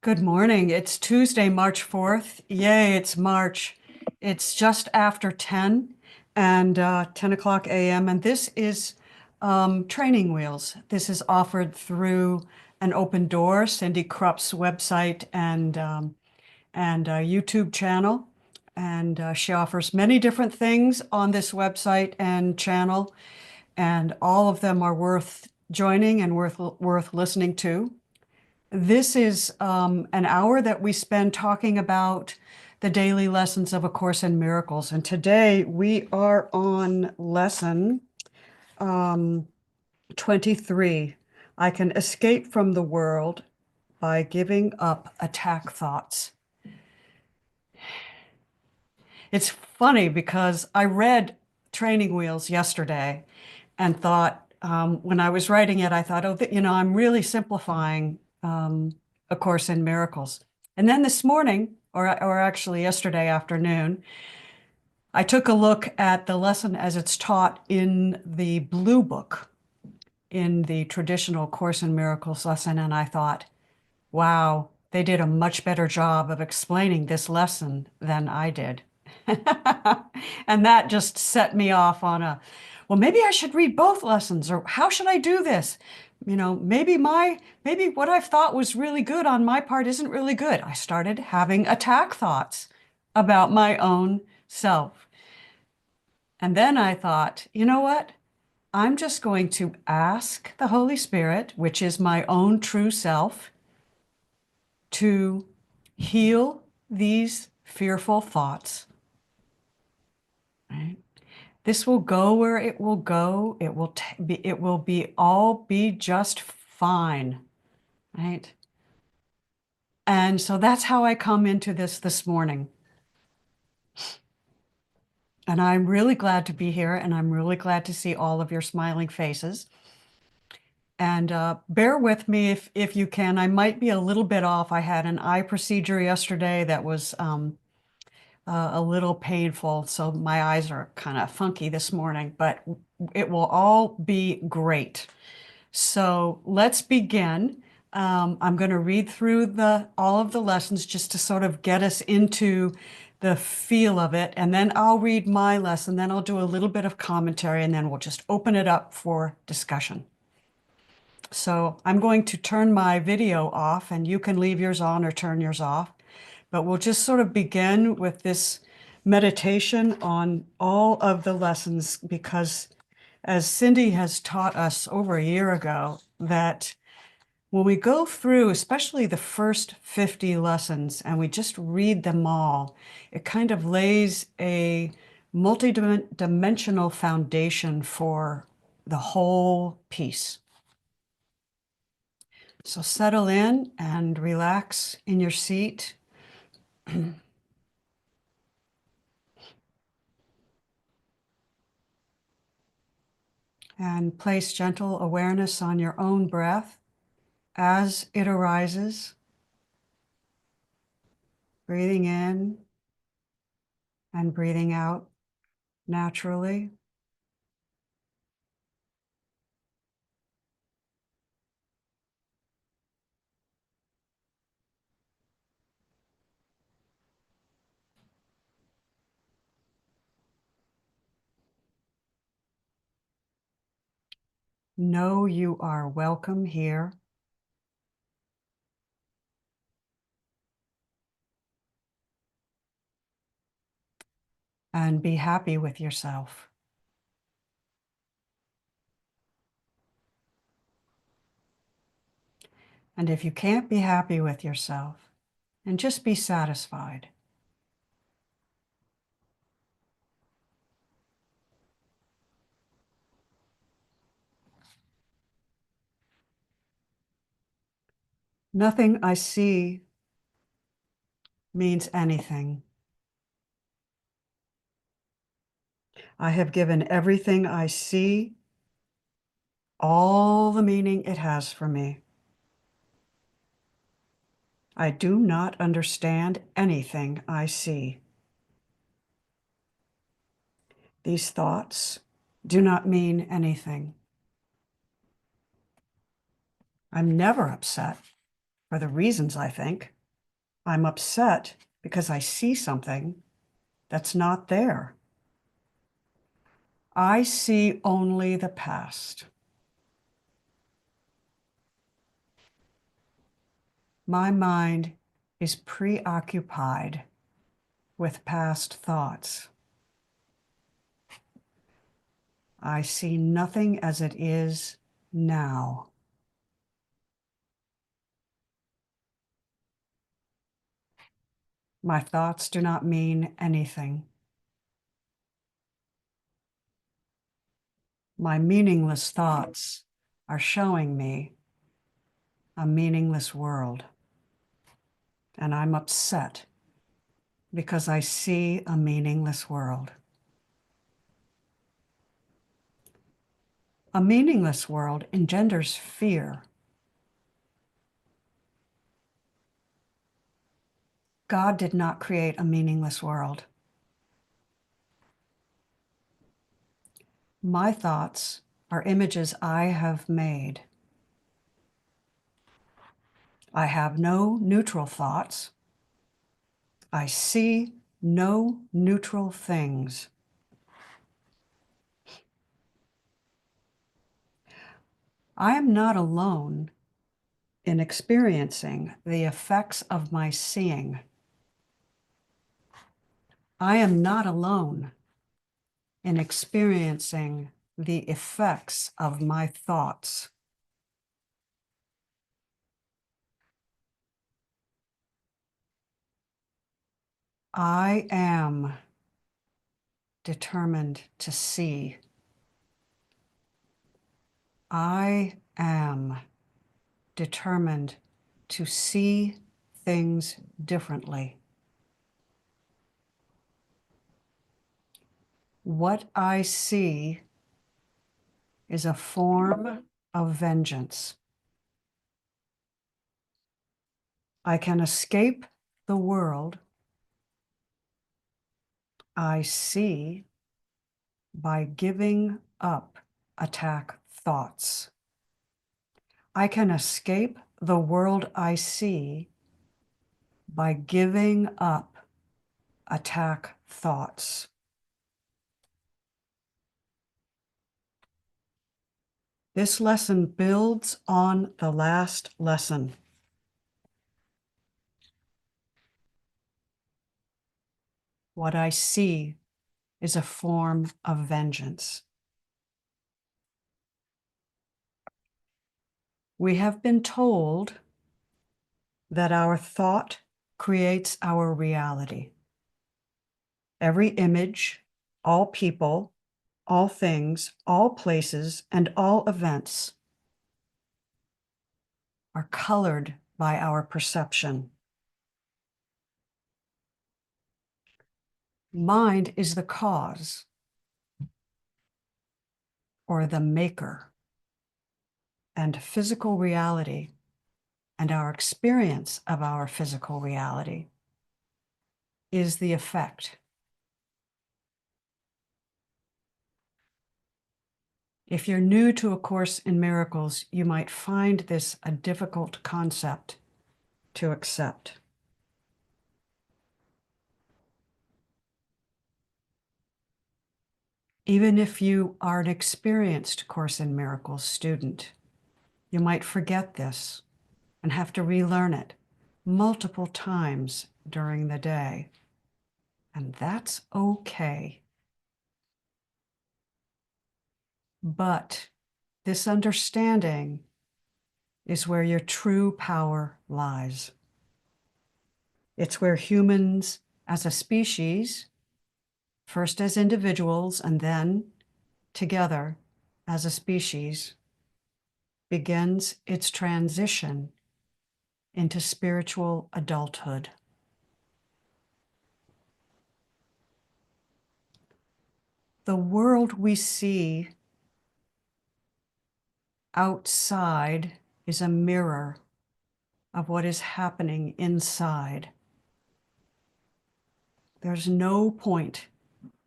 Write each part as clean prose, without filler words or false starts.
Good morning. It's Tuesday, March 4th. Yay, it's March. It's just after 10 and 10 o'clock a.m. And this is Training Wheels. This is offered through an open door, Cindy Krupp's website and YouTube channel. And she offers many different things on this website and channel, and all of them are worth joining and worth listening to. This is an hour that we spend talking about the daily lessons of A Course in Miracles. And today we are on lesson 23. I can escape from the world by giving up attack thoughts. It's funny because I read Training Wheels yesterday and thought, when I was writing it, I thought, oh, I'm really simplifying A Course in Miracles. And then this morning, or actually yesterday afternoon, I took a look at the lesson as it's taught in the Blue Book, in the traditional Course in Miracles lesson, and I thought, wow, they did a much better job of explaining this lesson than I did. And that just set me off on well, maybe I should read both lessons, or how should I do this? Maybe what I've thought was really good on my part isn't really good. I started having attack thoughts about my own self. And then I thought, you know what? I'm just going to ask the Holy Spirit, which is my own true self, to heal these fearful thoughts. Right? This will go where it will go. It will be just fine, right? And so that's how I come into this morning. And I'm really glad to be here, and I'm really glad to see all of your smiling faces. And bear with me if you can. I might be a little bit off. I had an eye procedure yesterday that was a little painful, so my eyes are kind of funky this morning, but it will all be great. So let's begin. I'm going to read through all of the lessons just to sort of get us into the feel of it, and then I'll read my lesson, then I'll do a little bit of commentary, and then we'll just open it up for discussion. So I'm going to turn my video off, and you can leave yours on or turn yours off. But we'll just sort of begin with this meditation on all of the lessons, because as Cindy has taught us over a year ago, that when we go through, especially the first 50 lessons, and we just read them all, it kind of lays a multi-dimensional foundation for the whole piece. So settle in and relax in your seat. And place gentle awareness on your own breath as it arises. Breathing in and breathing out naturally. Know you are welcome here. And be happy with yourself. And if you can't be happy with yourself, then just be satisfied. Nothing I see means anything. I have given everything I see all the meaning it has for me. I do not understand anything I see. These thoughts do not mean anything. I'm never upset for the reasons I think. I'm upset because I see something that's not there. I see only the past. My mind is preoccupied with past thoughts. I see nothing as it is now. My thoughts do not mean anything. My meaningless thoughts are showing me a meaningless world. And I'm upset because I see a meaningless world. A meaningless world engenders fear. God did not create a meaningless world. My thoughts are images I have made. I have no neutral thoughts. I see no neutral things. I am not alone in experiencing the effects of my seeing. I am not alone in experiencing the effects of my thoughts. I am determined to see. I am determined to see things differently. What I see is a form of vengeance. I can escape the world I see by giving up attack thoughts. I can escape the world I see by giving up attack thoughts. This lesson builds on the last lesson. What I see is a form of vengeance. We have been told that our thought creates our reality. Every image, all people, all things, all places, and all events are colored by our perception. Mind is the cause or the maker, and physical reality and our experience of our physical reality is the effect. If you're new to A Course in Miracles, you might find this a difficult concept to accept. Even if you are an experienced Course in Miracles student, you might forget this and have to relearn it multiple times during the day. And that's okay. But this understanding is where your true power lies. It's where humans as a species, first as individuals and then together as a species, begins its transition into spiritual adulthood. The world we see outside is a mirror of what is happening inside. There's no point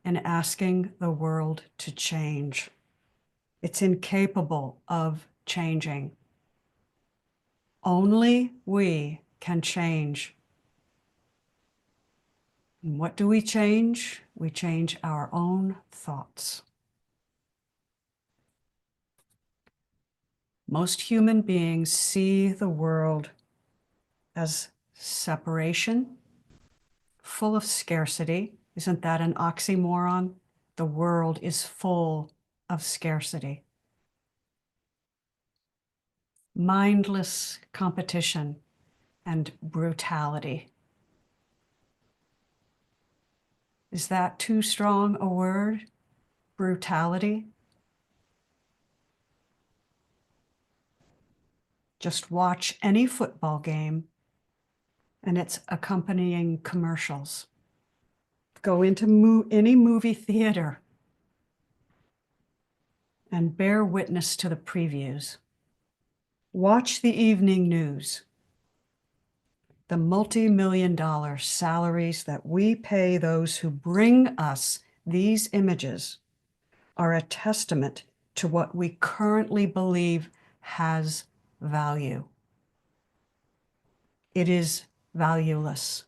in asking the world to change. It's incapable of changing. Only we can change And what do we change? We change our own thoughts. Most human beings see the world as separation, full of scarcity. Isn't that an oxymoron? The world is full of scarcity. Mindless competition and brutality. Is that too strong a word? Brutality? Just watch any football game and its accompanying commercials. Go into any movie theater and bear witness to the previews. Watch the evening news. The multi-million-dollar salaries that we pay those who bring us these images are a testament to what we currently believe has value. It is valueless.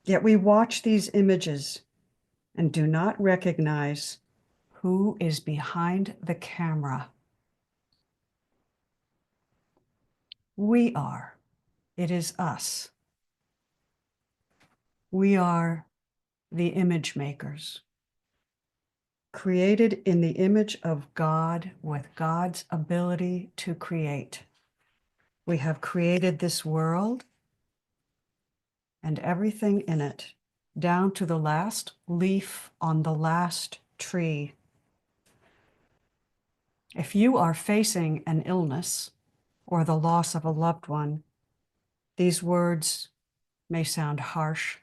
Yet we watch these images and do not recognize who is behind the camera. We are. It is us. We are the image makers, created in the image of God with God's ability to create. We have created this world and everything in it, down to the last leaf on the last tree. If you are facing an illness or the loss of a loved one, these words may sound harsh.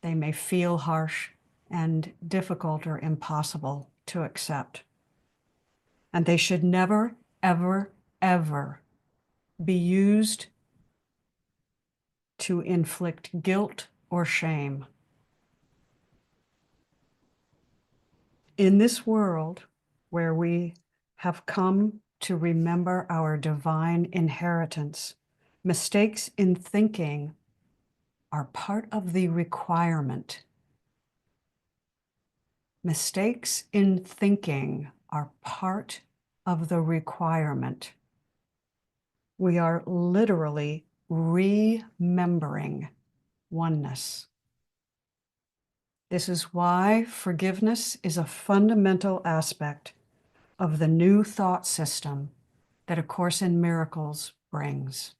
They may feel harsh and difficult or impossible to accept. And they should never, ever, ever be used to inflict guilt or shame. In this world where we have come to remember our divine inheritance, mistakes in thinking are part of the requirement. Mistakes in thinking are part of the requirement. We are literally remembering oneness. This is why forgiveness is a fundamental aspect of the new thought system that A Course in Miracles brings.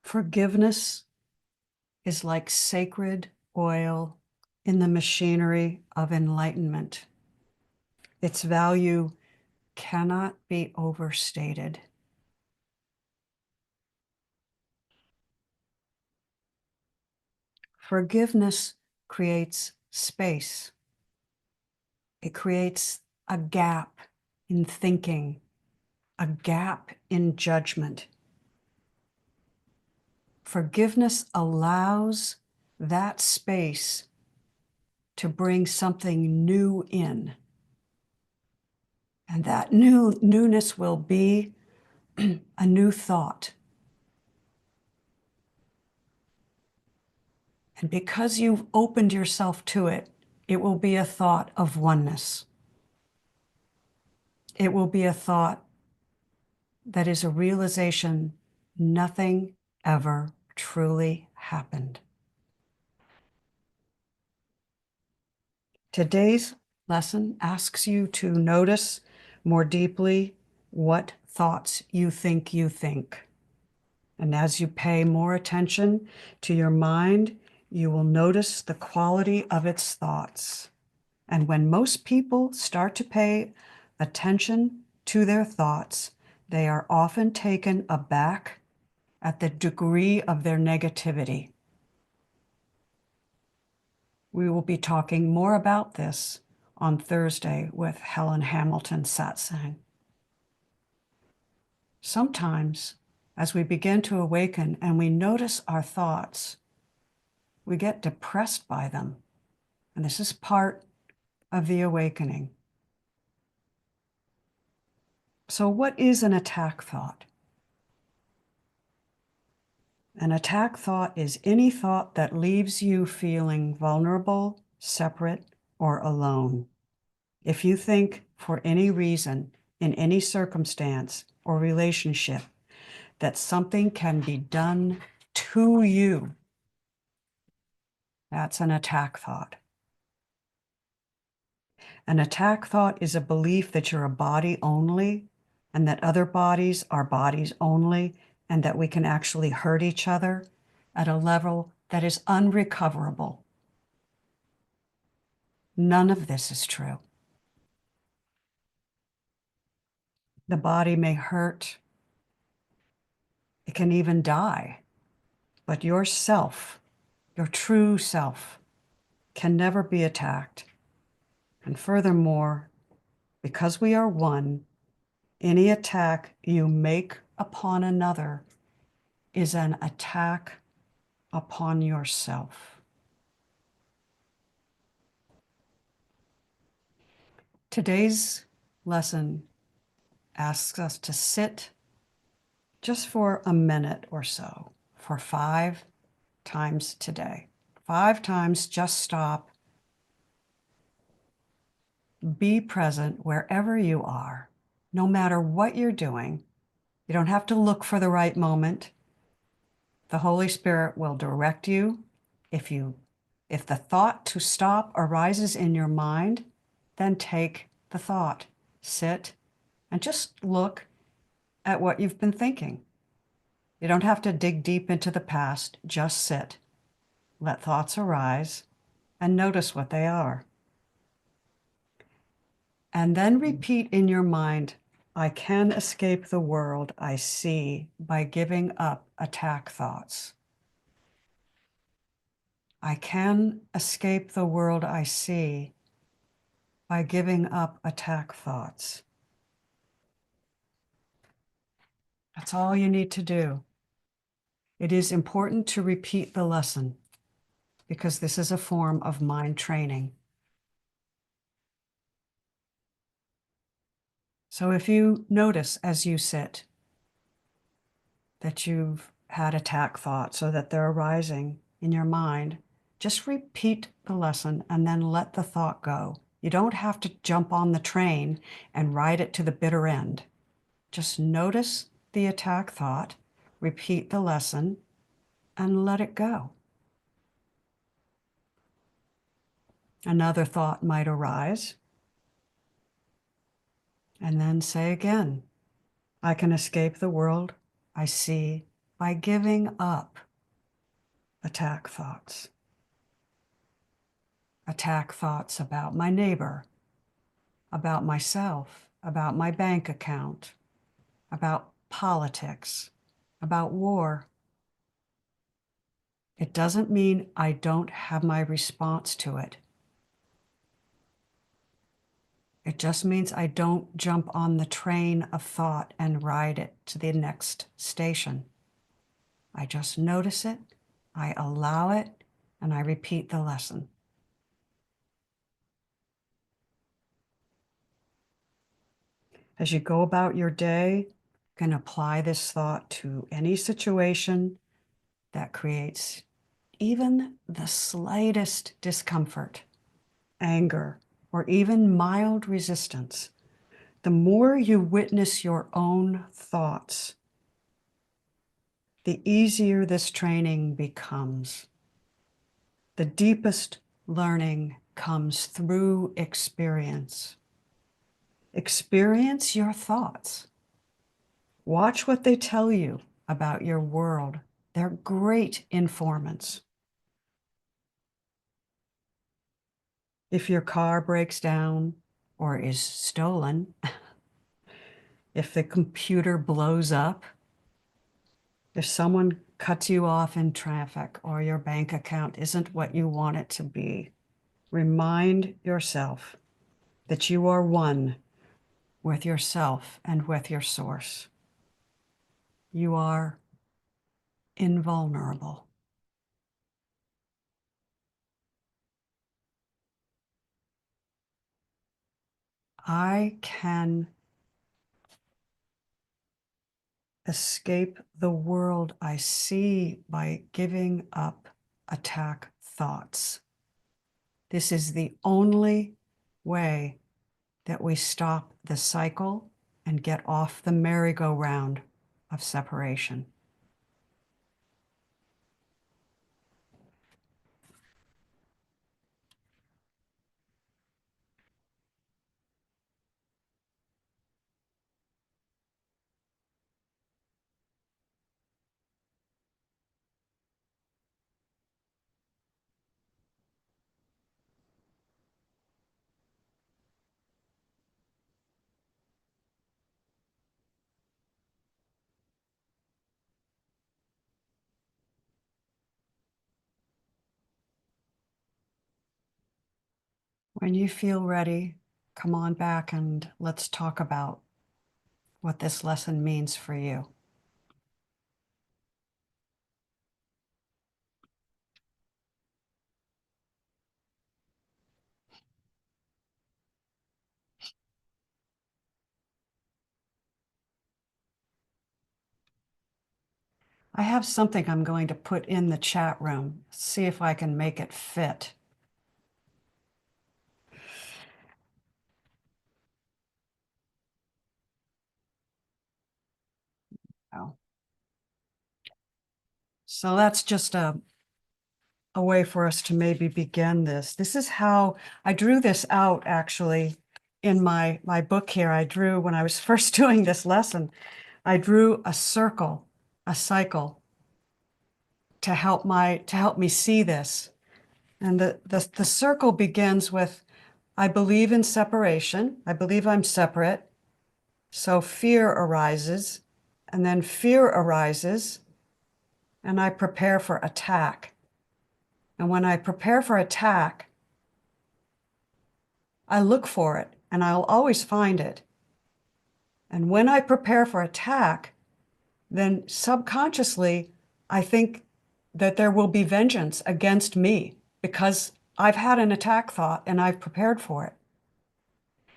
Forgiveness is like sacred oil in the machinery of enlightenment. Its value cannot be overstated. Forgiveness creates space. It creates a gap in thinking, a gap in judgment. Forgiveness allows that space to bring something new in. And that newness will be a new thought. And because you've opened yourself to it, it will be a thought of oneness. It will be a thought that is a realization nothing ever truly happened. Today's lesson asks you to notice more deeply what thoughts you think you think. And as you pay more attention to your mind, you will notice the quality of its thoughts. And when most people start to pay attention to their thoughts, they are often taken aback at the degree of their negativity. We will be talking more about this on Thursday with Helen Hamilton Satsang. Sometimes, as we begin to awaken and we notice our thoughts, we get depressed by them. And this is part of the awakening. So what is an attack thought? An attack thought is any thought that leaves you feeling vulnerable, separate, or alone. If you think for any reason, in any circumstance or relationship, that something can be done to you, that's an attack thought. An attack thought is a belief that you're a body only and that other bodies are bodies only and that we can actually hurt each other at a level that is unrecoverable. None of this is true. The body may hurt. It can even die. But your self, your true self, can never be attacked. And furthermore, because we are one, any attack you make upon another is an attack upon yourself. Today's lesson asks us to sit just for a minute or so, for 5 times today. 5 times, just stop. Be present wherever you are, no matter what you're doing. You don't have to look for the right moment. The Holy Spirit will direct you. If the thought to stop arises in your mind, then take the thought, sit, and just look at what you've been thinking. You don't have to dig deep into the past, just sit. Let thoughts arise and notice what they are. And then repeat in your mind, I can escape the world I see by giving up attack thoughts. I can escape the world I see by giving up attack thoughts. That's all you need to do. It is important to repeat the lesson because this is a form of mind training. So if you notice as you sit that you've had attack thoughts or that they're arising in your mind, just repeat the lesson and then let the thought go. You don't have to jump on the train and ride it to the bitter end. Just notice the attack thought, repeat the lesson, and let it go. Another thought might arise, and then say again, I can escape the world I see by giving up attack thoughts. Attack thoughts about my neighbor, about myself, about my bank account, about politics, about war. It doesn't mean I don't have my response to it. It just means I don't jump on the train of thought and ride it to the next station. I just notice it, I allow it, and I repeat the lesson. As you go about your day, you can apply this thought to any situation that creates even the slightest discomfort, anger, or even mild resistance. The more you witness your own thoughts, the easier this training becomes. The deepest learning comes through experience. Experience your thoughts. Watch what they tell you about your world. They're great informants. If your car breaks down or is stolen, if the computer blows up, if someone cuts you off in traffic or your bank account isn't what you want it to be, remind yourself that you are one with yourself and with your source. You are invulnerable. I can escape the world I see by giving up attack thoughts. This is the only way that we stop the cycle and get off the merry-go-round of separation. When you feel ready, come on back and let's talk about what this lesson means for you. I have something I'm going to put in the chat room, see if I can make it fit. Oh. So that's just a way for us to maybe begin this. This is how I drew this out actually in my book here. I drew, when I was first doing this lesson, I drew a circle, a cycle to help me see this. And the circle begins with, I believe in separation. I believe I'm separate. So fear arises, and then fear arises, and I prepare for attack. And when I prepare for attack, I look for it, and I'll always find it. And when I prepare for attack, then subconsciously, I think that there will be vengeance against me because I've had an attack thought and I've prepared for it.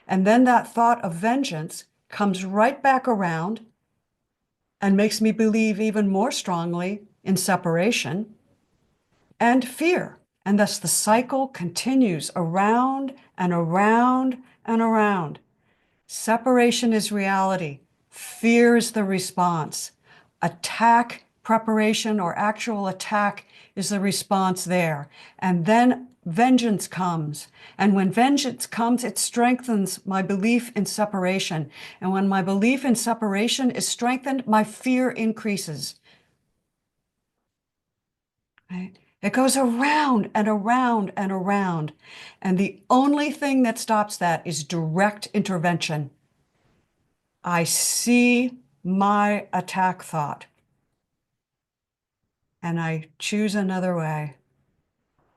And then that thought of vengeance comes right back around and makes me believe even more strongly in separation and fear. And thus the cycle continues around and around and around. Separation is reality. Fear is the response. Attack, preparation, or actual attack is the response there. And then vengeance comes. And when vengeance comes, it strengthens my belief in separation. And when my belief in separation is strengthened, my fear increases. Right? It goes around and around and around. And the only thing that stops that is direct intervention. I see my attack thought and I choose another way.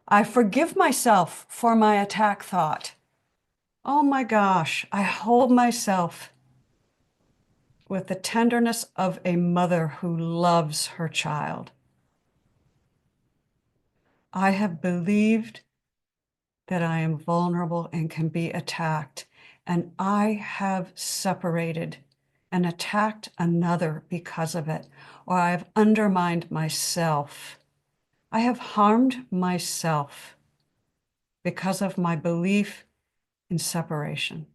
I forgive myself for my attack thought. Oh my gosh, I hold myself with the tenderness of a mother who loves her child. I have believed that I am vulnerable and can be attacked, and I have separated and attacked another because of it, or I have undermined myself. I have harmed myself because of my belief in separation.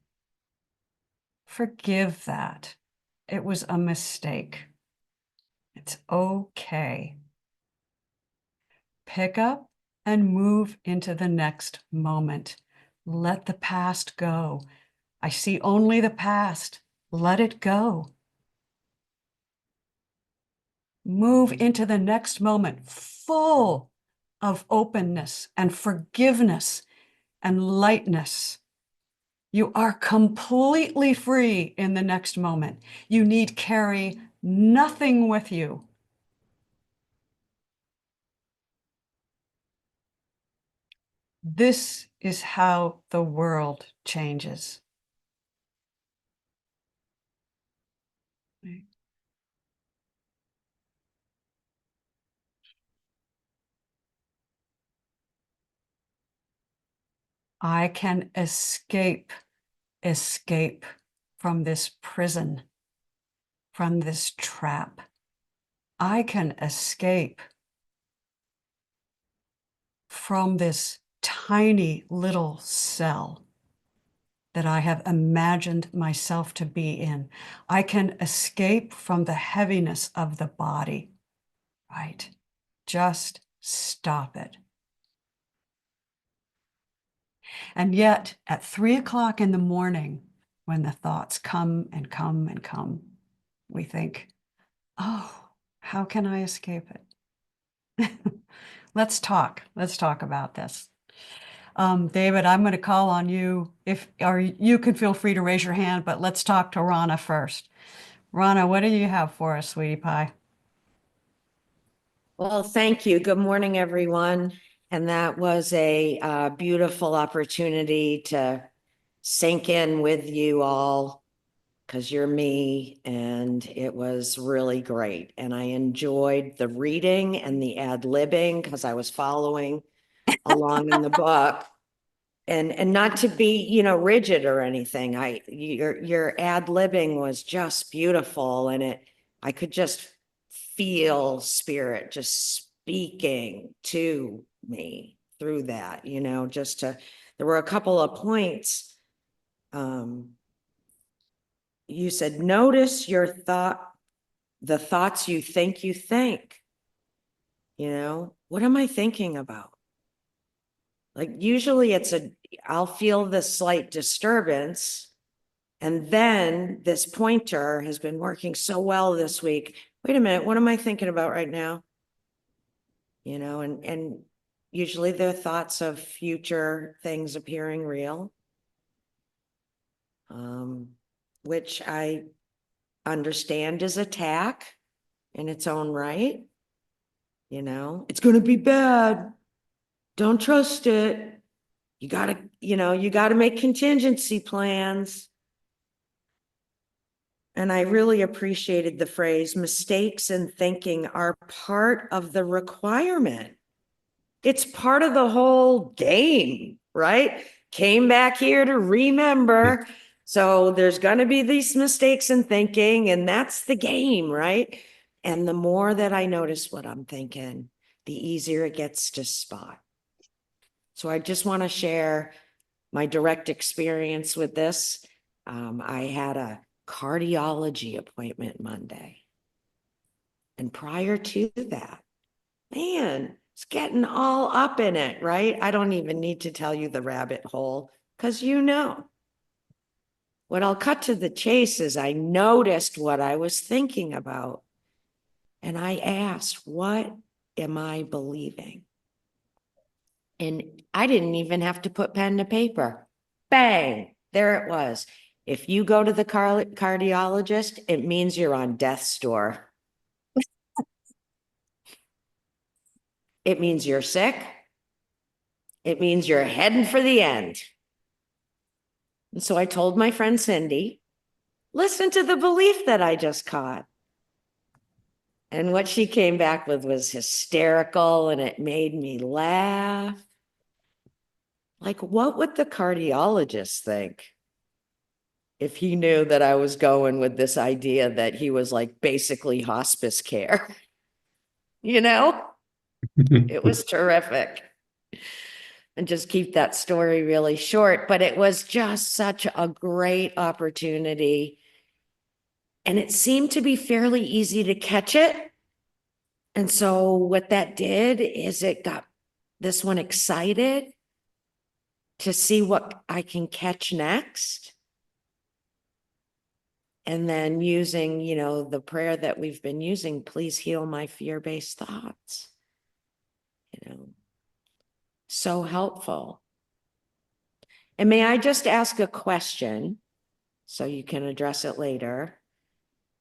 Forgive that. It was a mistake. It's okay. Pick up and move into the next moment. Let the past go. I see only the past. Let it go. Move into the next moment full of openness and forgiveness and lightness. You are completely free in the next moment. You need carry nothing with you. This is how the world changes. I can escape from this prison from this trap. I can escape from this tiny little cell that I have imagined myself to be in. I can escape from the heaviness of the body, right? Just stop it. And yet, at 3 o'clock in the morning, when the thoughts come and come and come, we think, oh, how can I escape it? Let's talk. Let's talk about this. David, I'm going to call on you or you can feel free to raise your hand, but let's talk to Rana first. Rana, what do you have for us, sweetie pie? Well, thank you. Good morning, everyone. And that was a beautiful opportunity to sink in with you all because you're me, and it was really great. And I enjoyed the reading and the ad-libbing because I was following along in the book. And not to be, rigid or anything. Your ad-libbing was just beautiful, and I could just feel spirit just speaking to me through that, there were a couple of points. You said, notice the thoughts you think. What am I thinking about? Like usually I'll feel this slight disturbance. And then this pointer has been working so well this week. Wait a minute, what am I thinking about right now? And usually they're thoughts of future things appearing real, which I understand is attack in its own right. It's going to be bad. Don't trust it. You gotta make contingency plans. And I really appreciated the phrase, mistakes in thinking are part of the requirement. It's part of the whole game, right? Came back here to remember. So there's going to be these mistakes in thinking, and that's the game, right? And the more that I notice what I'm thinking, the easier it gets to spot. So I just want to share my direct experience with this. I had a cardiology appointment Monday. And prior to that, man, it's getting all up in it, right? I don't even need to tell you the rabbit hole because What I'll cut to the chase is I noticed what I was thinking about. And I asked, what am I believing? And I didn't even have to put pen to paper. Bang, there it was. If you go to the cardiologist, it means you're on death's door. It means you're sick. It means you're heading for the end. And so I told my friend Cindy, listen to the belief that I just caught. And what she came back with was hysterical, and it made me laugh. Like, what would the cardiologist think if he knew that I was going with this idea that he was like basically hospice care? It was terrific. And just keep that story really short, but it was just such a great opportunity. And it seemed to be fairly easy to catch it. And so what that did is it got this one excited to see what I can catch next. And then using, the prayer that we've been using, please heal my fear-based thoughts. So helpful. And may I just ask a question so you can address it later?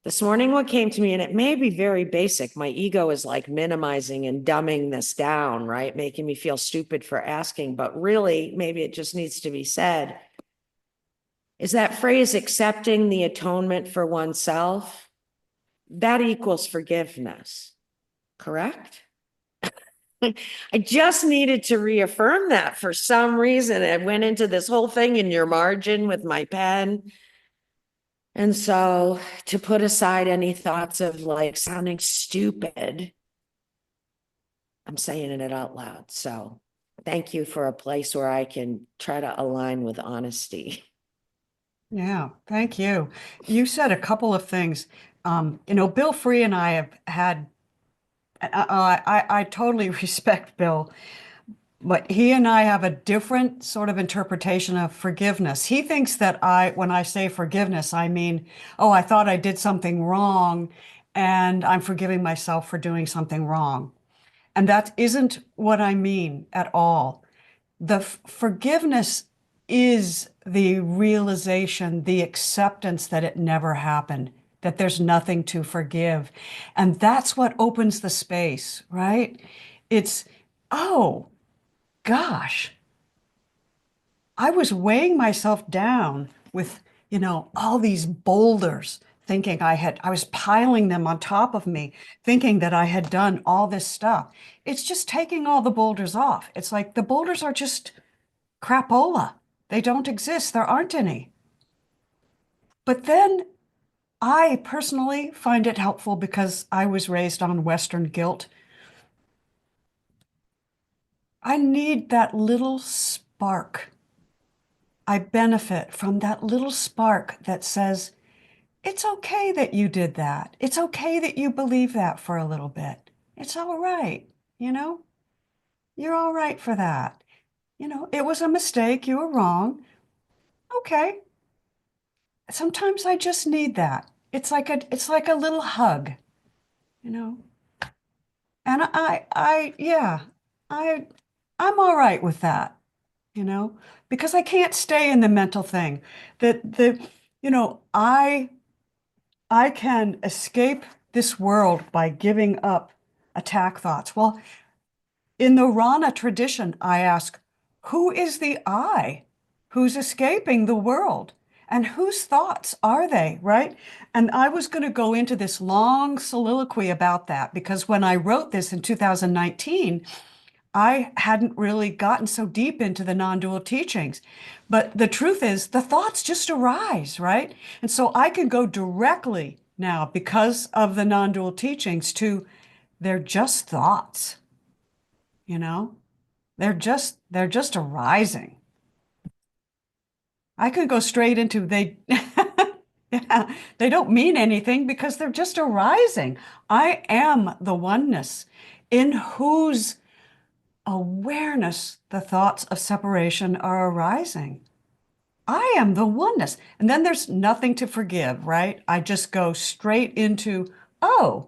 This morning, what came to me, and it may be very basic, my ego is like minimizing and dumbing this down, right? Making me feel stupid for asking, but really, maybe it just needs to be said. Is that phrase, accepting the atonement for oneself? That equals forgiveness, correct? I just needed to reaffirm that for some reason. I went into this whole thing in your margin with my pen. And so to put aside any thoughts of like sounding stupid, I'm saying it out loud. So thank you for a place where I can try to align with honesty. Yeah, thank you. You said a couple of things. Bill Free and I have had, I totally respect Bill, but he and I have a different sort of interpretation of forgiveness. He thinks that when I say forgiveness, I mean, oh, I thought I did something wrong and I'm forgiving myself for doing something wrong. And that isn't what I mean at all. The forgiveness is the realization, the acceptance that it never happened, that there's nothing to forgive. And that's what opens the space, right? It's, oh, gosh, I was weighing myself down with, all these boulders, thinking I was piling them on top of me, thinking that I had done all this stuff. It's just taking all the boulders off. It's like the boulders are just crapola. They don't exist. There aren't any. But then I personally find it helpful because I was raised on Western guilt. I need that little spark. I benefit from that little spark that says, it's okay that you did that. It's okay that you believe that for a little bit. It's all right. You know, you're all right for that. It was a mistake. You were wrong. Okay. Sometimes I just need that. It's like a little hug, you know. And yeah, I, I'm all right with that, because I can't stay in the mental thing. You know, I can escape this world by giving up attack thoughts. Well, in the Rana tradition, I ask, who is the I who's escaping the world? And whose thoughts are they, right? And I was going to go into this long soliloquy about that because when I wrote this in 2019, I hadn't really gotten so deep into the non-dual teachings. But the truth is, the thoughts just arise, right? And so I can go directly now, because of the non-dual teachings, to they're just thoughts, you know? They're just arising. I could go straight into yeah, they don't mean anything because they're just arising. I am the oneness in whose awareness the thoughts of separation are arising. I am the oneness. And then there's nothing to forgive, right? I just go straight into, oh,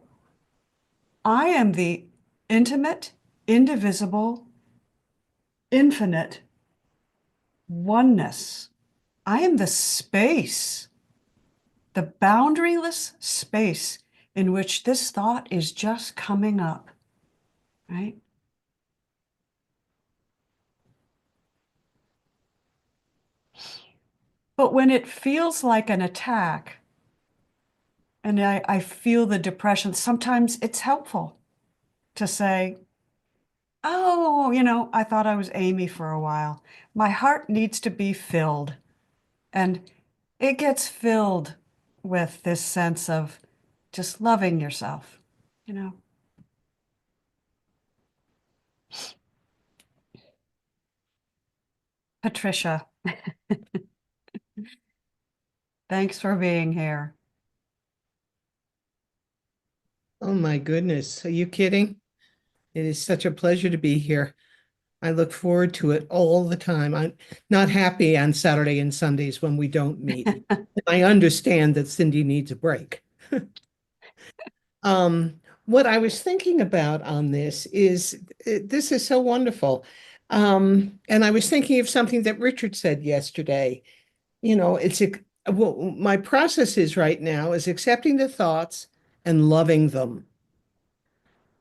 I am the intimate, indivisible, infinite oneness. I am the space, the boundaryless space in which this thought is just coming up, right? But when it feels like an attack and I feel the depression, sometimes it's helpful to say, oh, I thought I was Amy for a while. My heart needs to be filled. And it gets filled with this sense of just loving yourself, you know. Patricia, thanks for being here. Oh my goodness. Are you kidding? It is such a pleasure to be here. I look forward to it all the time. I'm not happy on Saturday and Sundays when we don't meet. I understand that Cindy needs a break. What I was thinking about on this is this is so wonderful. And I was thinking of something that Richard said yesterday. Well, my process is right now is accepting the thoughts and loving them.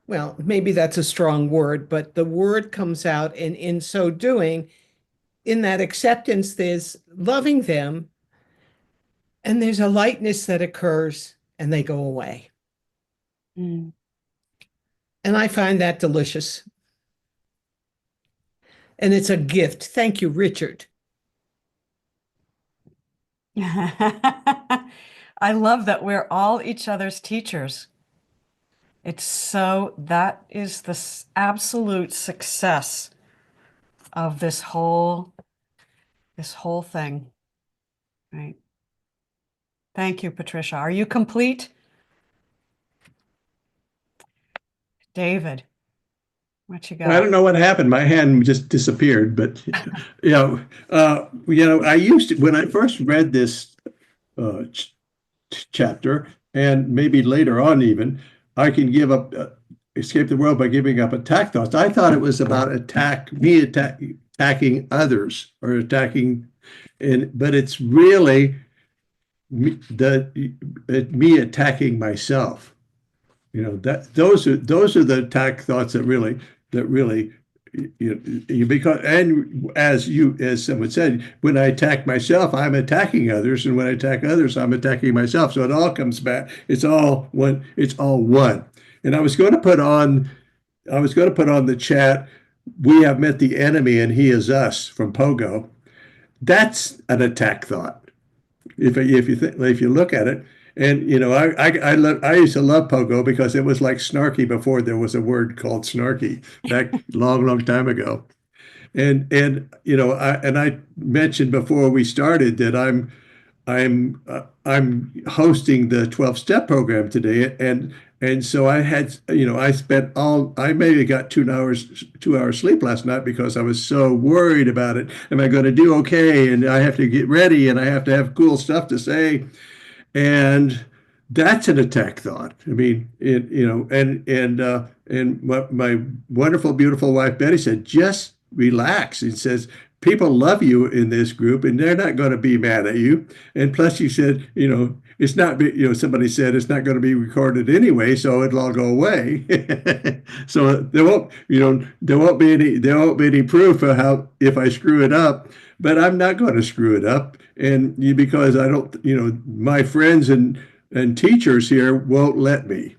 Well, maybe that's a strong word, but the word comes out, and in so doing, in that acceptance, there's loving them, and there's a lightness that occurs, and they go away. Mm. And I find that delicious. And it's a gift. Thank you, Richard. I love that we're all each other's teachers. That is the absolute success of this whole thing, right? Thank you, Patricia. Are you complete? David, what you I got? don't know what happened. My hand just disappeared, but I used to, when I first read this uh, ch chapter, and maybe later on even, I can give up, escape the world by giving up attack thoughts. I thought it was about attacking others or attacking, but it's really me attacking myself. That those are the attack thoughts that really you because, and as someone said, when I attack myself, I'm attacking others, and when I attack others, I'm attacking myself. So it all comes back. It's all one. It's all one. And I was going to put on the chat, we have met the enemy and he is us, from Pogo. That's an attack thought. If you look at it, and I used to love Pogo because it was like snarky before there was a word called snarky back long time ago. And I mentioned before we started that I'm hosting the 12-step program today, and so I maybe got 2 hours sleep last night because I was so worried about it. Am I going to do okay? And I have to get ready, and I have to have cool stuff to say, and that's an attack thought. I mean, and my wonderful, beautiful wife Betty said, just relax. It says people love you in this group, and they're not going to be mad at you. And plus, you said, it's not, somebody said it's not going to be recorded anyway, so it'll all go away. So there won't be any proof of how if I screw it up, but I'm not going to screw it up, because I don't, my friends and teachers here won't let me,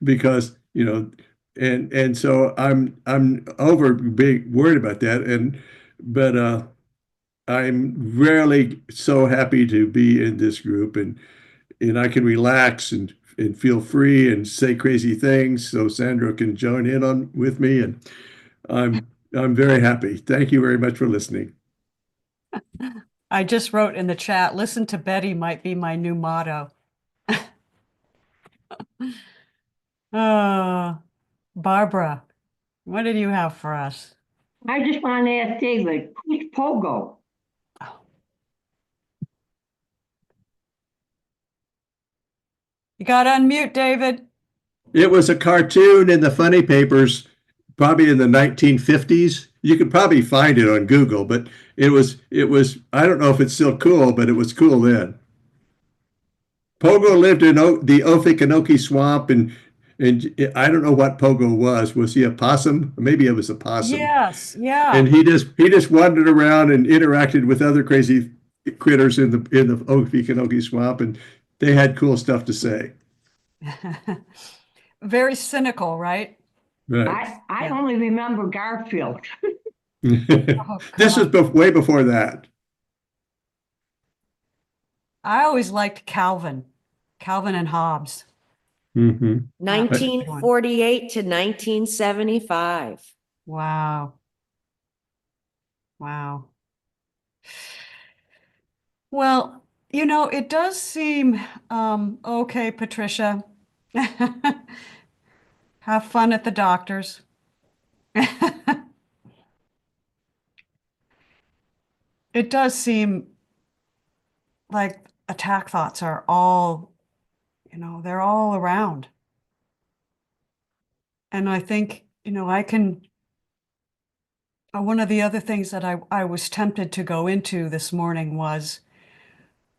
because and so I'm over big worried about that, but I'm really so happy to be in this group, and I can relax and feel free and say crazy things so Sandra can join in on with me, and I'm very happy. Thank you very much for listening. I just wrote in the chat, listen to Betty might be my new motto. Barbara, what did you have for us? I just want to ask David, who's Pogo? You got to unmute, David. It was a cartoon in the funny papers, probably in the 1950s. You could probably find it on Google, but it was, I don't know if it's still cool, but it was cool then. Pogo lived in the Ophikanoki swamp, and I don't know what Pogo was. Was he a possum? Maybe it was a possum. Yes, yeah. And he just wandered around and interacted with other crazy critters in the Ophikanoki swamp, and they had cool stuff to say. Very cynical, right? Right. I Yeah. only remember Garfield. Oh, This was God. way before that. I always liked Calvin and Hobbes. Mm-hmm. 1948 to 1975. Wow. Wow. Well, it does seem, okay, Patricia. Have fun at the doctor's. It does seem like attack thoughts are all, they're all around. And I think, one of the other things that I was tempted to go into this morning was,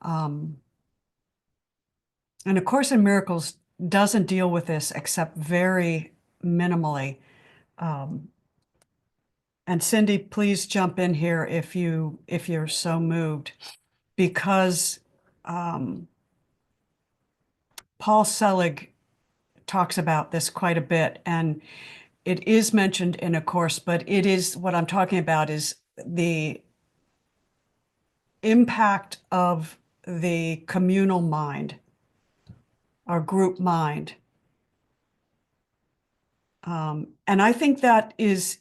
and A Course in Miracles doesn't deal with this except very minimally. And Cindy, please jump in here if you're so moved, because Paul Selig talks about this quite a bit, and it is mentioned in A Course, but it is what I'm talking about is the impact of the communal mind, our group mind. And I think that is,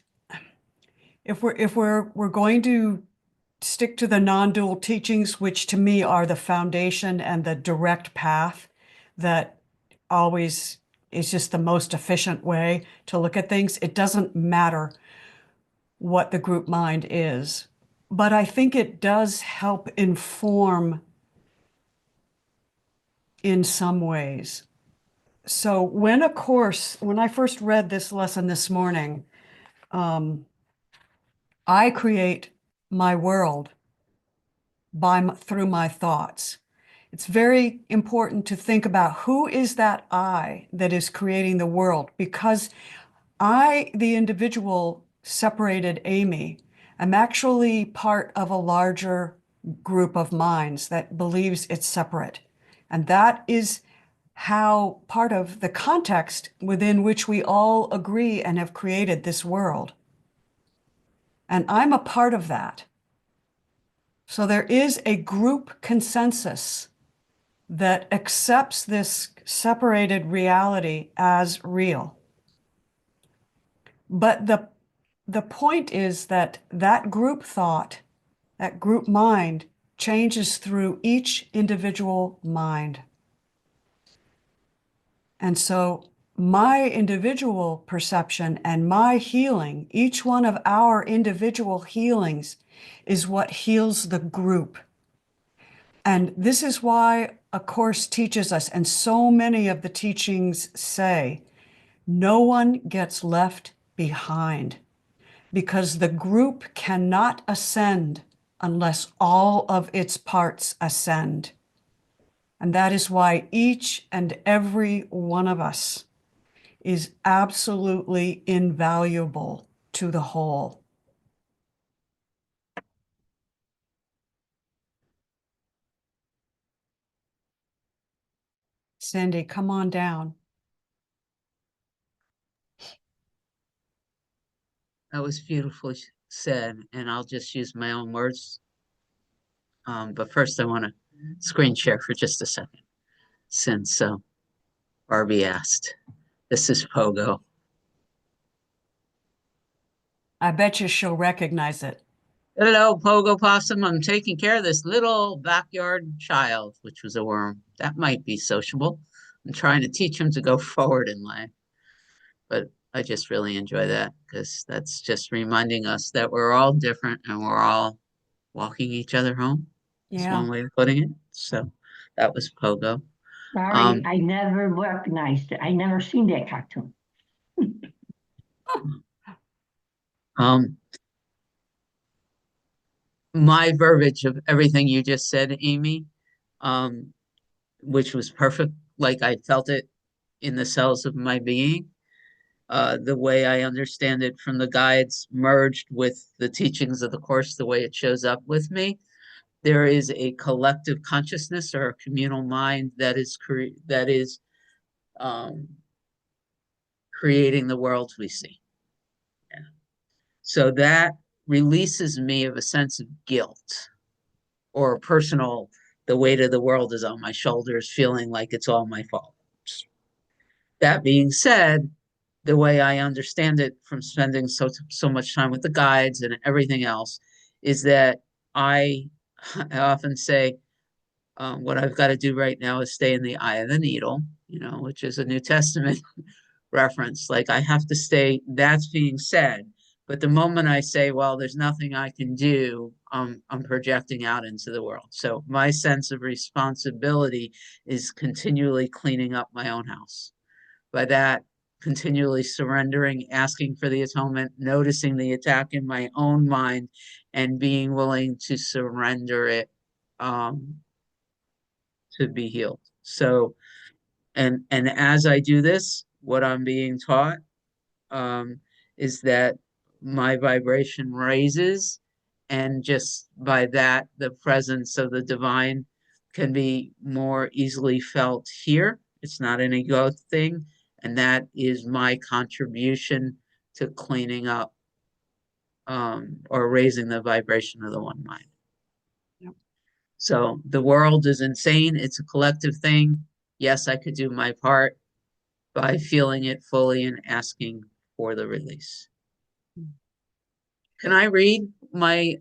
if we're going to stick to the non-dual teachings, which to me are the foundation and the direct path that always is just the most efficient way to look at things. It doesn't matter what the group mind is, but I think it does help inform in some ways. So when I first read this lesson this morning, I create my world through my thoughts. It's very important to think about who is that I that is creating the world, because I, the individual separated Amy, am actually part of a larger group of minds that believes it's separate. And that is how part of the context within which we all agree and have created this world. And I'm a part of that. So there is a group consensus that accepts this separated reality as real. But the point is that that group thought, that group mind, changes through each individual mind. And so my individual perception and my healing, each one of our individual healings, is what heals the group. And this is why A Course teaches us, and so many of the teachings say, no one gets left behind, because the group cannot ascend unless all of its parts ascend. And that is why each and every one of us is absolutely invaluable to the whole. Cindy, come on down. That was beautifully said, and I'll just use my own words. But first, I want to screen share for just a second, since Barbie asked. This is Pogo. I bet you she'll recognize it. Hello, Pogo Possum. I'm taking care of this little backyard child, which was a worm. That might be sociable. I'm trying to teach him to go forward in life. But I just really enjoy that, because that's just reminding us that we're all different and we're all walking each other home. That's Yeah. one way of putting it. So that was Pogo. Sorry, I never recognized it. I never seen that cartoon. My verbiage of everything you just said, Amy, which was perfect, like I felt it in the cells of my being. The way I understand it from the guides merged with the teachings of the Course, the way it shows up with me. There is a collective consciousness or a communal mind that is creating the worlds we see. Yeah. So that releases me of a sense of guilt or personal, the weight of the world is on my shoulders, feeling like it's all my fault. That being said, the way I understand it from spending so much time with the guides and everything else is that I often say, what I've got to do right now is stay in the eye of the needle, which is a New Testament reference. Like I have to stay, that's being said. But the moment I say, well, there's nothing I can do, I'm projecting out into the world. So my sense of responsibility is continually cleaning up my own house. By that, continually surrendering, asking for the atonement, noticing the attack in my own mind, and being willing to surrender it to be healed. So, and as I do this, what I'm being taught is that my vibration raises, and just by that, the presence of the divine can be more easily felt here. It's not an ego thing, and that is my contribution to cleaning up or raising the vibration of the one mind. Yep. So the world is insane. It's a collective thing. Yes, I could do my part by feeling it fully and asking for the release. Can I read my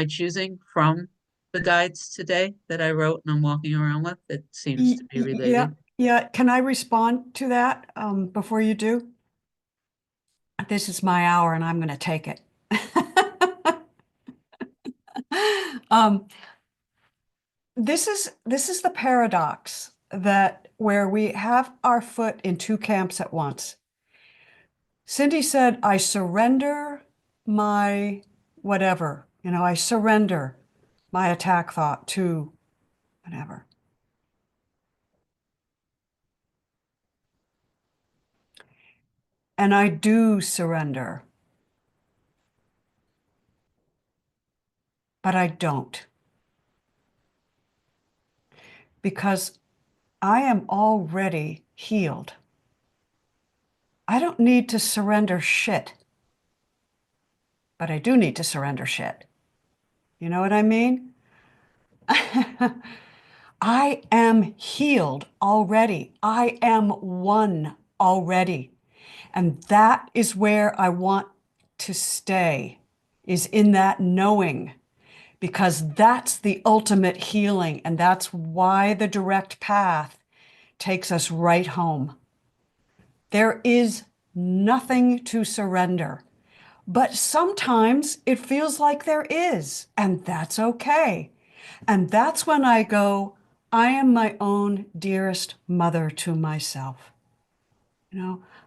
choosing from the guides today that I wrote and I'm walking around with? It seems to be Yeah, related. yeah. Can I respond to that before you do? This is my hour and I'm going to take it. Um, this is the paradox that where we have our foot in two camps at once. Cindy said, I surrender my whatever, I surrender my attack thought to whatever. And I do surrender, but I don't. Because I am already healed. I don't need to surrender shit, but I do need to surrender shit. You know what I mean? I am healed already. I am one already. And that is where I want to stay, is in that knowing, because that's the ultimate healing. And that's why the direct path takes us right home. There is nothing to surrender, but sometimes it feels like there is, and that's okay. And that's when I go, I am my own dearest mother to myself.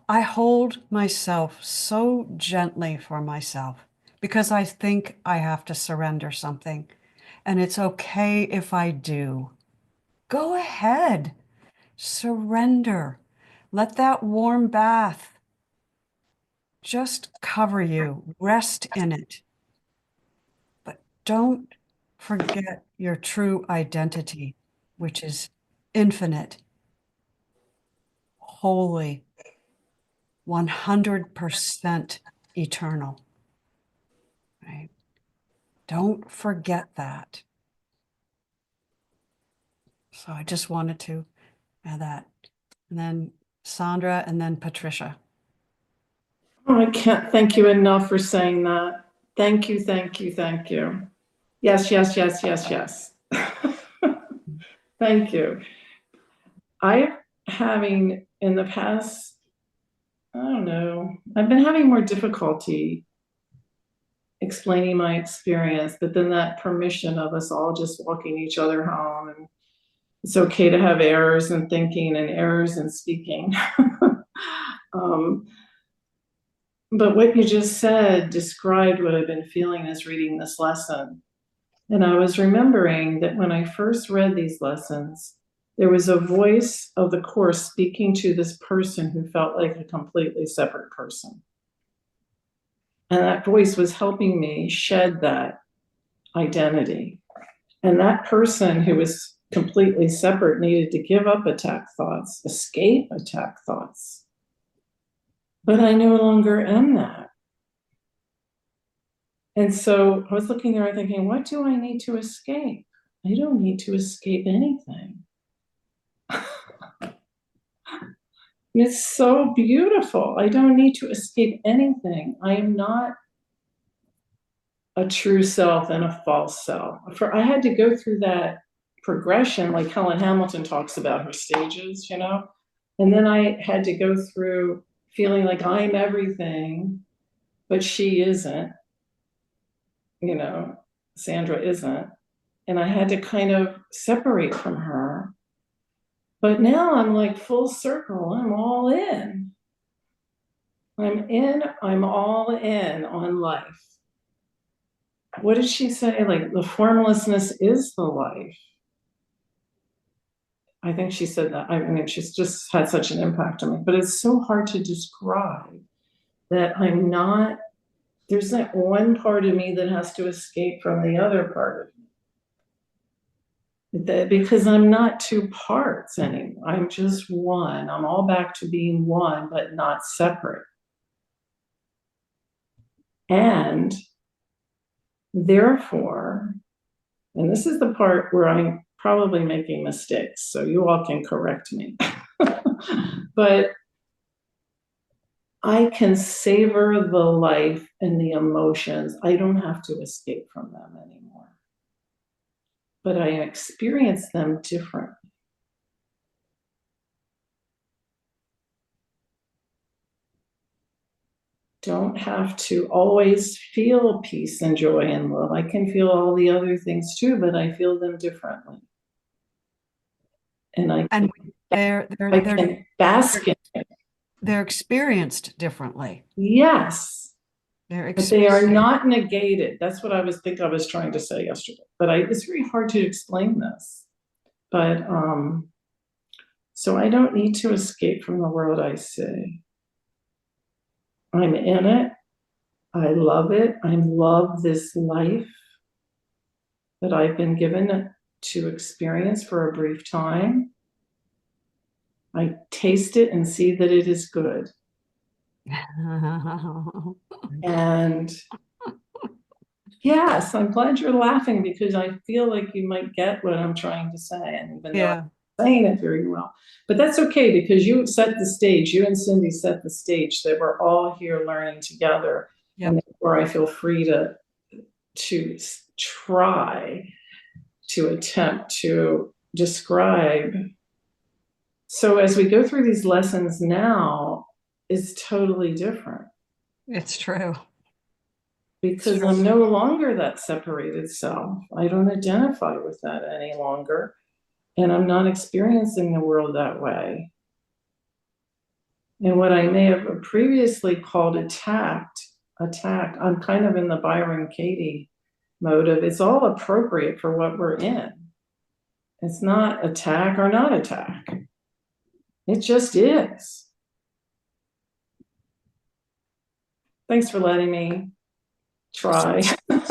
I hold myself so gently for myself because I think I have to surrender something. And it's okay if I do. Go ahead, surrender. Let that warm bath just cover you, rest in it. But don't forget your true identity, which is infinite, holy, 100% eternal. Right? Don't forget that. So I just wanted to add that. And then Sandra, and then Patricia. Oh, I can't thank you enough for saying that. Thank you, thank you, thank you. Yes, yes, yes, yes, yes. Thank you. I'm having in the past, I don't know, I've been having more difficulty explaining my experience, but then that permission of us all just walking each other home, and it's okay to have errors in thinking and errors in speaking. But what you just said described what I've been feeling as reading this lesson. And I was remembering that when I first read these lessons, there was a voice of the Course speaking to this person who felt like a completely separate person. And that voice was helping me shed that identity. And that person who was completely separate needed to give up attack thoughts, escape attack thoughts. But I no longer am that. And so I was looking there and thinking, what do I need to escape? I don't need to escape anything. It's so beautiful. I don't need to escape anything. I am not a true self and a false self. I had to go through that progression, like Helen Hamilton talks about her stages, and then I had to go through feeling like I'm everything, but she isn't, Sandra isn't. And I had to kind of separate from her. But now I'm like full circle. I'm all in. I'm all in on life. What did she say? Like, the formlessness is the life. I think she said that. I mean, she's just had such an impact on me, but it's so hard to describe that I'm not, there's that one part of me that has to escape from the other part of me. Because I'm not two parts anymore. I'm just one. I'm all back to being one, but not separate. And therefore, And this is the part where I'm probably making mistakes, so you all can correct me. But I can savor the life and the emotions. I don't have to escape from them anymore. But I experience them differently. Don't have to always feel peace and joy and love. I can feel all the other things too, but I feel them differently. And I And they're can bask in it. they're experienced differently. Yes, They're but they are experienced. not negated. That's what I was trying to say yesterday. But it's very hard to explain this. But so I don't need to escape from the world I see. I'm in it. I love it. I love this life that I've been given to experience for a brief time. I taste it and see that it is good. And yes, I'm glad you're laughing because I feel like you might get what I'm trying to say, and even though Yeah. I'm saying it very well. But that's okay because you set the stage, you and Cindy set the stage that we're all here learning together. Yep. And therefore I feel free to try to attempt to describe. So as we go through these lessons now, it's totally different. It's true. Because I'm no longer that separated self. I don't identify with that any longer. And I'm not experiencing the world that way. And what I may have previously called attack, I'm kind of in the Byron Katie mode of it's all appropriate for what we're in. It's not attack or not attack. It just is. Thanks for letting me try.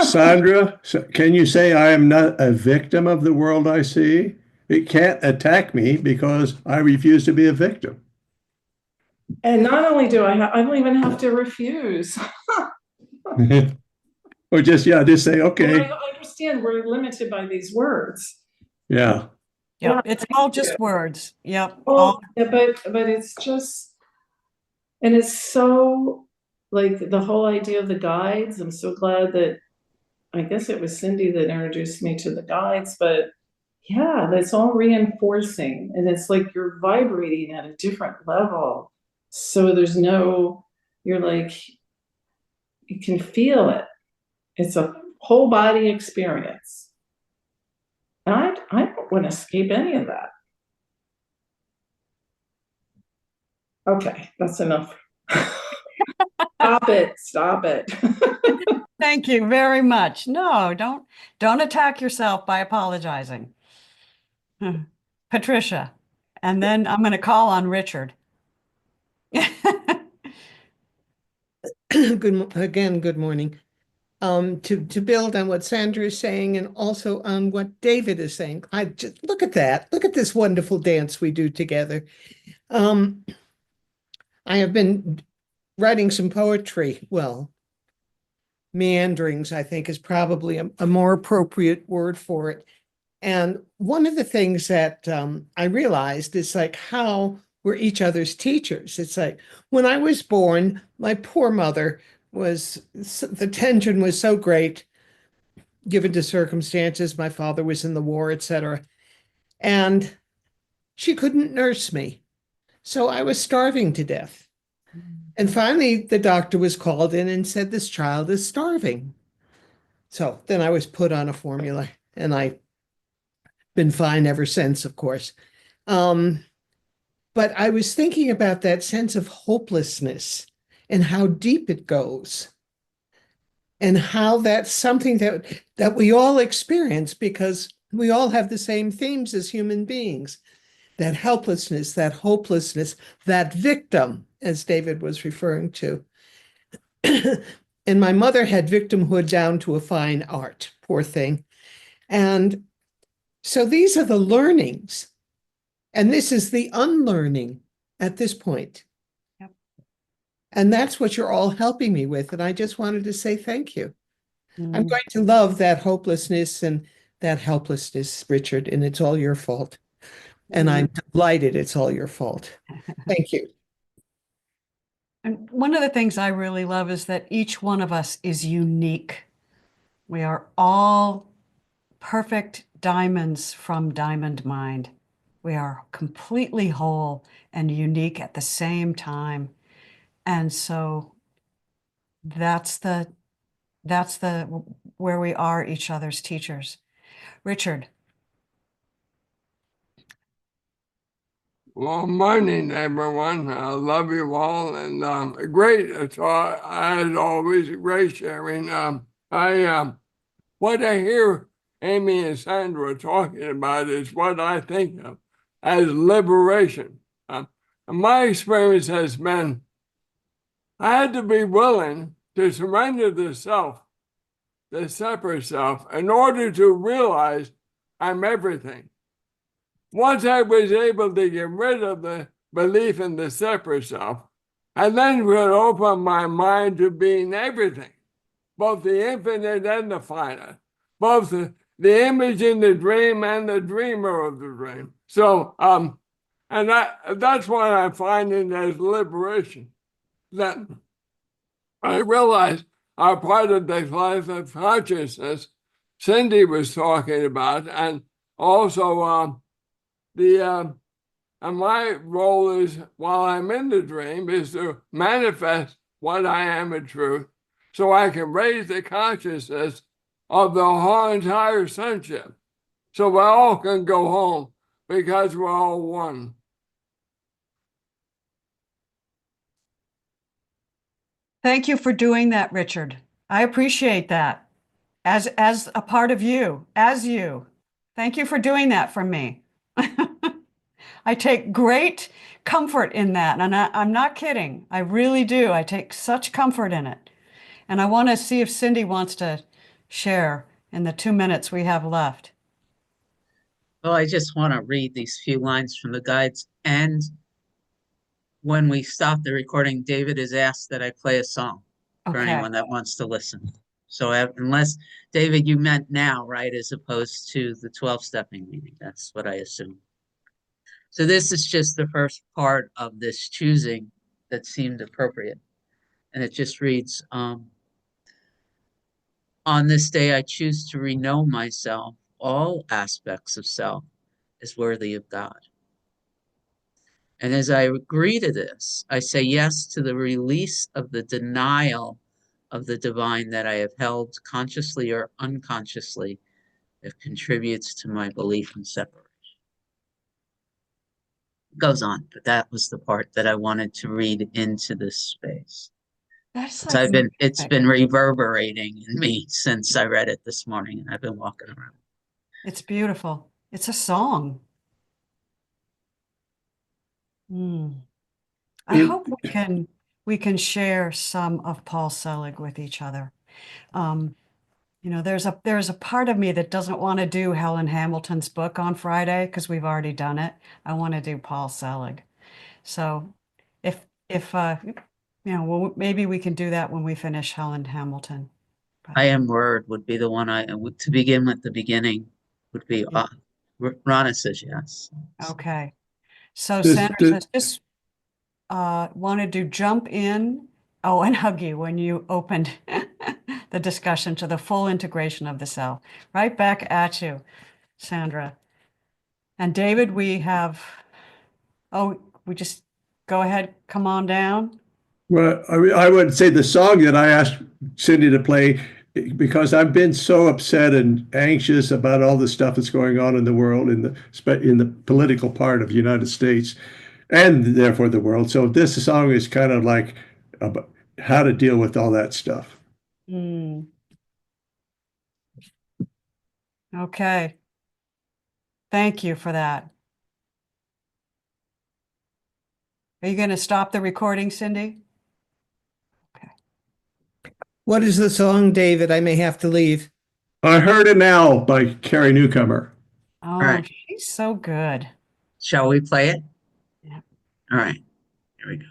Sandra, can you say I am not a victim of the world I see? It can't attack me because I refuse to be a victim. And not only do I don't even have to refuse. Or just say, okay. Well, I understand we're limited by these words. Yeah. Yep. It's all just words. Yep. Oh, but it's just, and it's so like the whole idea of the guides. I'm so glad that I guess it was Cindy that introduced me to the guides, but yeah, that's all reinforcing. And it's like you're vibrating at a different level. So you're like, you can feel it. It's a whole body experience. And I don't want to escape any of that. Okay, that's enough. Stop it. Thank you very much. No, don't attack yourself by apologizing. Patricia, and then I'm going to call on Richard. Good morning. To build on what Sandra is saying and also on what David is saying, I just look at that. Look at this wonderful dance we do together. I have been writing some poetry. Well, meanderings, I think, is probably a more appropriate word for it. And one of the things that I realized is like how we're each other's teachers. It's like when I was born, my poor mother the tension was so great given to circumstances. My father was in the war, etc. And she couldn't nurse me. So I was starving to death. And finally, the doctor was called in and said, this child is starving. So then I was put on a formula and I've been fine ever since, of course. But I was thinking about that sense of hopelessness and how deep it goes and how that's something that we all experience because we all have the same themes as human beings. That helplessness, that hopelessness, that victim, as David was referring to. And my mother had victimhood down to a fine art, poor thing. And so these are the learnings. And this is the unlearning at this point. Yep. And that's what you're all helping me with. And I just wanted to say thank you. Mm. I'm going to love that hopelessness and that helplessness, Richard, and it's all your fault. And I'm delighted it's all your fault. Thank you. And one of the things I really love is that each one of us is unique. We are all perfect diamonds from Diamond Mind. We are completely whole and unique at the same time. And so that's the where we are each other's teachers. Richard. Well, morning, everyone. I love you all, and great talk. As always, great sharing. What I hear Amy and Sandra talking about is what I think of as liberation. My experience has been I had to be willing to surrender the self, the separate self, in order to realize I'm everything. Once I was able to get rid of the belief in the separate self, I then could open my mind to being everything, both the infinite and the finite, both the image in the dream and the dreamer of the dream. So, and that's what I'm finding as liberation, that I realize are part of the life of consciousness Cindy was talking about, and also and my role is, while I'm in the dream, is to manifest what I am in truth, so I can raise the consciousness of the whole entire sonship, so we all can go home because we're all one. Thank you for doing that, Richard. I appreciate that. As a part of you, as you. Thank you for doing that for me. I take great comfort in that, and I'm not kidding. I really do. I take such comfort in it. And I want to see if Cindy wants to share in the 2 minutes we have left. Well, I just want to read these few lines from the guides. And when we stop the recording, David has asked that I play a song for Okay. anyone that wants to listen. So unless, David, you meant now, right, as opposed to the 12-stepping meeting. That's what I assume. So this is just the first part of this choosing that seemed appropriate. And it just reads, on this day, I choose to reknow myself, all aspects of self, as worthy of God. And as I agree to this, I say yes to the release of the denial of the divine that I have held consciously or unconsciously that contributes to my belief in separation. It goes on, but that was the part that I wanted to read into this space. That's So like it's been reverberating in me since I read it this morning, and I've been walking around. It's beautiful. It's a song. I hope we can share some of Paul Selig with each other. You know, there's a part of me that doesn't want to do Helen Hamilton's book on Friday because we've already done it. I want to do Paul Selig. So if you know, well, maybe we can do that when we finish Helen Hamilton. I Am Word would be the one to begin with. The beginning would be, Rana says yes. Okay. So Sandra says, just wanted to jump in, and hug you when you opened the discussion to the full integration of the self. Right back at you, Sandra. And David, we just go ahead, come on down. Well, I would say the song that I asked Cindy to play, because I've been so upset and anxious about all the stuff that's going on in the world, in the political part of the United States, and therefore the world. So this song is kind of like about how to deal with all that stuff. Okay. Thank you for that. Are you going to stop the recording, Cindy? Okay. What is the song, David? I may have to leave. I Heard An Owl by Carrie Newcomer. Oh, right. she's so good. Shall we play it? Yeah. All right. Here we go.